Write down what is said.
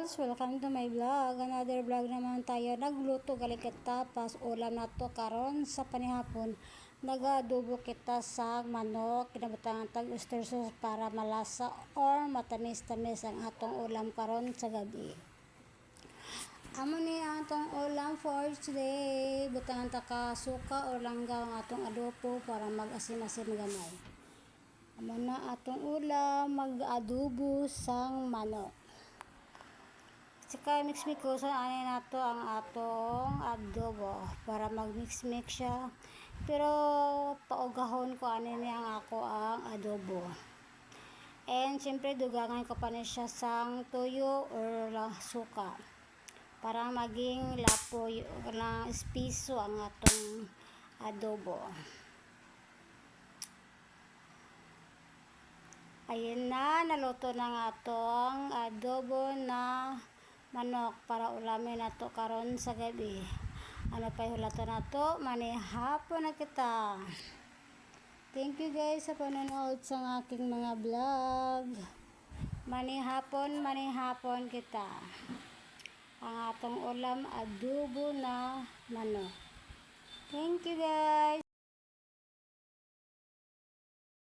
guys, welcome to my vlog. Another vlog naman tayo. Nagluto gali kita pas ulam na to karon sa panihapon. Nagadubo kita sa manok, kinabutangan tag oyster sauce para malasa or matamis-tamis ang atong ulam karon sa gabi. Amo ni atong ulam for today. Butangan ta ka suka or langgaw ang atong adobo para mag-asim-asim gamay. Amo na atong ulam, mag-adobo sang manok. Saka mix-mix ko sa ani nato ang atong adobo para mag-mix-mix siya. Pero paugahon ko ani ni ang ako ang adobo. And syempre dugangan ko pa ni siya sang tuyo or suka para maging lapoy na espiso ang atong adobo. Ayun na, naluto na nga atong adobo na manok para ulamin nato karon sa gabi. Ano pa hulato nato? Manihapon na kita. Thank you guys sa panonood sa aking mga vlog. Manihapon kita. Ang atong ulam adobo na manok. Thank you guys.